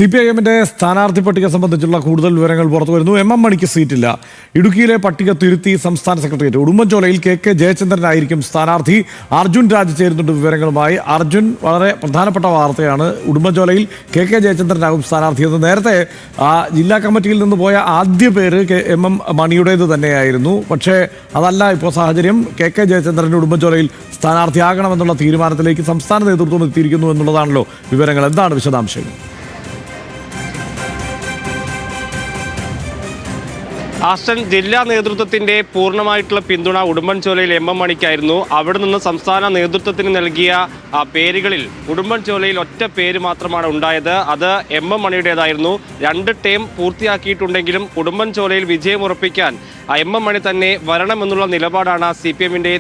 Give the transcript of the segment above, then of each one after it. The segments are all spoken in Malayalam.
CPIM-ന്റെ സ്ഥാനാർത്ഥി പട്ടിക സംബന്ധിച്ചുള്ള കൂടുതൽ വിവരങ്ങൾ പുറത്തുവരുന്നു. MM മണിക്ക് സീറ്റില്ല. ഇടുക്കിയിലെ പട്ടിക തിരുത്തി സംസ്ഥാന സെക്രട്ടേറിയറ്റ്. ഉടുമ്പൻചോലയിൽ KK ജയചന്ദ്രനായിരിക്കും സ്ഥാനാർത്ഥി. അർജുൻ രാജ് ചേരുന്നുണ്ട് വിവരങ്ങളുമായി. അർജുൻ, വളരെ പ്രധാനപ്പെട്ട വാർത്തയാണ്. ഉടുമ്പൻചോലയിൽ KK ജയചന്ദ്രനാകും സ്ഥാനാർത്ഥിയെന്ന്. നേരത്തെ ജില്ലാ കമ്മിറ്റിയിൽ നിന്ന് പോയ ആദ്യ പേര് MM മണിയുടേത് തന്നെയായിരുന്നു. പക്ഷേ അതല്ല ഇപ്പോൾ സാഹചര്യം. KK ജയചന്ദ്രൻ ഉടുമ്പൻചോലയിൽ സ്ഥാനാർത്ഥിയാകണമെന്നുള്ള തീരുമാനത്തിലേക്ക് സംസ്ഥാന നേതൃത്വം എത്തിയിരിക്കുന്നു എന്നുള്ളതാണല്ലോ വിവരങ്ങൾ. എന്താണ് വിശദാംശങ്ങൾ? ആസ്റ്റൺ, ജില്ലാ നേതൃത്വത്തിന്റെ പൂർണ്ണമായിട്ടുള്ള പിന്തുണ ഉടുമ്പൻചോലയിൽ MM മണിക്കായിരുന്നു. അവിടെ നിന്ന് സംസ്ഥാന നേതൃത്വത്തിന് നൽകിയ പേരുകളിൽ ഉടുമ്പൻചോലയിൽ ഒറ്റ പേര് മാത്രമാണ് ഉണ്ടായത്. അത് MM മണിയുടേതായിരുന്നു. 2 ടേം പൂർത്തിയാക്കിയിട്ടുണ്ടെങ്കിലും ഉടുമ്പൻചോലയിൽ വിജയമുറപ്പിക്കാൻ MM മണി തന്നെ വരണമെന്നുള്ള നിലപാടാണ് CPM-ന്റെ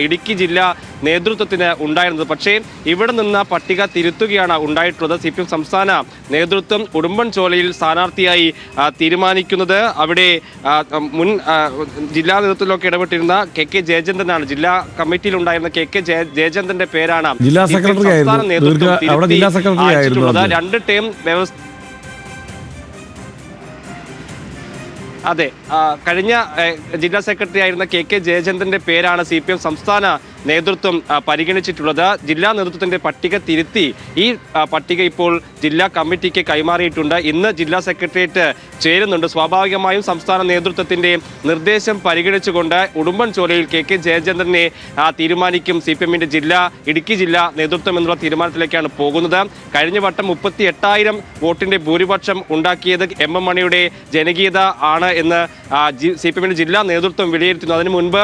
ഇടുക്കി ജില്ലാ നേതൃത്വത്തിന് ഉണ്ടായിരുന്നത്. പക്ഷേ ഇവിടെ നിന്ന് പട്ടിക തിരുത്തുകയാണ് ഉണ്ടായിട്ടുള്ളത്. CPM സംസ്ഥാന നേതൃത്വം ഉടുമ്പൻചോലയിൽ സ്ഥാനാർത്ഥിയായി തീരുമാനിക്കുന്നത് അവിടെ മുൻ ജില്ലാ നേതൃത്വത്തിലൊക്കെ ഇടപെട്ടിരുന്ന KK ജയചന്ദ്രനാണ്. ജില്ലാ കമ്മിറ്റിയിൽ ഉണ്ടായിരുന്ന KK ജയചന്ദ്രന്റെ പേരാണ് സംസ്ഥാന നേതൃത്വം അയച്ചിട്ടുള്ളത്. 2 ടേം വ്യവസ്ഥ. അതെ, കഴിഞ്ഞ ജില്ലാ സെക്രട്ടറി ആയിരുന്ന KK ജയചന്ദ്രന്റെ പേരാണ് CPM സംസ്ഥാന നേതൃത്വം പരിഗണിച്ചിട്ടുള്ളത്. ജില്ലാ നേതൃത്വത്തിന്റെ പട്ടിക തിരുത്തി ഈ പട്ടിക ഇപ്പോൾ ജില്ലാ കമ്മിറ്റിക്ക് കൈമാറിയിട്ടുണ്ട്. ഇന്ന് ജില്ലാ സെക്രട്ടേറിയറ്റ് ചേരുന്നുണ്ട്. സ്വാഭാവികമായും സംസ്ഥാന നേതൃത്വത്തിന്റെ നിർദ്ദേശം പരിഗണിച്ചുകൊണ്ട് ഉടുമ്പൻചോലയിൽ KK ജയചന്ദ്രനെ തീരുമാനിക്കും CPM-ന്റെ ഇടുക്കി ജില്ലാ നേതൃത്വം എന്നുള്ള തീരുമാനത്തിലേക്കാണ് പോകുന്നത്. കഴിഞ്ഞ വട്ടം 38,000 വോട്ടിന്റെ ഭൂരിപക്ഷം ഉണ്ടാക്കിയത് MM മണിയുടെ ജനകീയത ആണ് എന്ന് CPM-ന്റെ ജില്ലാ നേതൃത്വം വിലയിരുത്തുന്നു. അതിനു മുൻപ്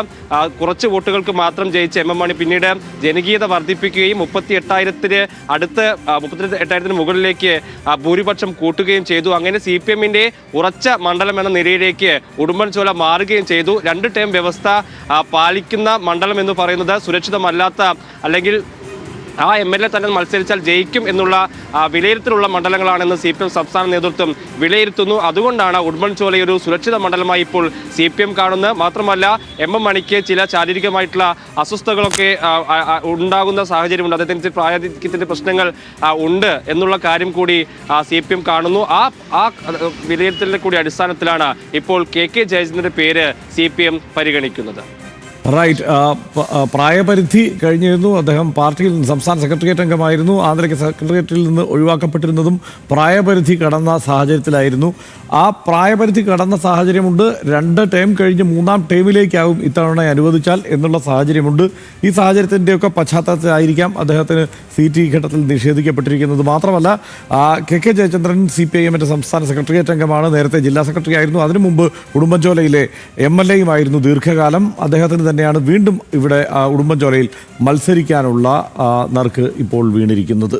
കുറച്ച് വോട്ടുകൾക്ക് മാത്രം ജയിച്ച MM മണി പിന്നീട് ജനകീയത വർദ്ധിപ്പിക്കുകയും 38,000 മുകളിലേക്ക് ഭൂരിപക്ഷം കൂട്ടുകയും ചെയ്തു. അങ്ങനെ CPM-ന്റെ ഉറച്ച മണ്ഡലം എന്ന നിലയിലേക്ക് ഉടുമ്പൻചോല മാറുകയും ചെയ്തു. 2 ടേം വ്യവസ്ഥ പാലിക്കുന്ന മണ്ഡലം എന്ന് പറയുന്നത് സുരക്ഷിതമല്ലാത്ത, അല്ലെങ്കിൽ ആ MLA തന്നെ മത്സരിച്ചാൽ ജയിക്കും എന്നുള്ള വിലയിരുത്തലുള്ള മണ്ഡലങ്ങളാണെന്ന് CPM സംസ്ഥാന നേതൃത്വം വിലയിരുത്തുന്നു. അതുകൊണ്ടാണ് ഉടുമ്പൻചോല ഒരു സുരക്ഷിത മണ്ഡലമായി ഇപ്പോൾ CPM കാണുന്നത്. മാത്രമല്ല MM മണിക്ക് ചില ശാരീരികമായിട്ടുള്ള അസ്വസ്ഥതകളൊക്കെ ഉണ്ടാകുന്ന സാഹചര്യമുണ്ട്. അദ്ദേഹത്തിന് പ്രായാധിക്യത്തിൻ്റെ പ്രശ്നങ്ങൾ ഉണ്ട് എന്നുള്ള കാര്യം കൂടി CPM കാണുന്നു. ആ വിലയിരുത്തലിൻ്റെ കൂടി അടിസ്ഥാനത്തിലാണ് ഇപ്പോൾ KK ജയചന്ദ്രന്റെ പേര് CPM പരിഗണിക്കുന്നത്. റൈറ്റ്. പ്രായപരിധി കഴിഞ്ഞിരുന്നു. അദ്ദേഹം പാർട്ടിയിൽ സംസ്ഥാന സെക്രട്ടേറിയറ്റ് അംഗമായിരുന്നു. ആന്തരിക സെക്രട്ടേറിയറ്റിൽ നിന്ന് ഒഴിവാക്കപ്പെട്ടിരുന്നതും പ്രായപരിധി കടന്ന സാഹചര്യത്തിലായിരുന്നു. ആ പ്രായപരിധി കടന്ന സാഹചര്യമുണ്ട്. 2 ടേം കഴിഞ്ഞ് 3-ാം ടേമിലേക്കാവും ഇത്തവണ അനുവദിച്ചാൽ എന്നുള്ള സാഹചര്യമുണ്ട്. ഈ സാഹചര്യത്തിൻ്റെയൊക്കെ പശ്ചാത്തലത്തിലായിരിക്കാം അദ്ദേഹത്തിന് സീറ്റ് ഈ ഘട്ടത്തിൽ നിഷേധിക്കപ്പെട്ടിരിക്കുന്നത്. മാത്രമല്ല KK ജയചന്ദ്രൻ CPIM-ന്റെ സംസ്ഥാന സെക്രട്ടേറിയറ്റ് അംഗമാണ്. നേരത്തെ ജില്ലാ സെക്രട്ടറി ആയിരുന്നു. അതിനു മുമ്പ് ഉടുമ്പൻചോലയിലെ MLA-യുമായിരുന്നു ദീർഘകാലം. അദ്ദേഹത്തിന് തന്നെയാണ് വീണ്ടും ഇവിടെ ഉടുമ്പൻചോലയിൽ മത്സരിക്കാനുള്ള നറുക്ക് ഇപ്പോൾ വീണിരിക്കുന്നത്.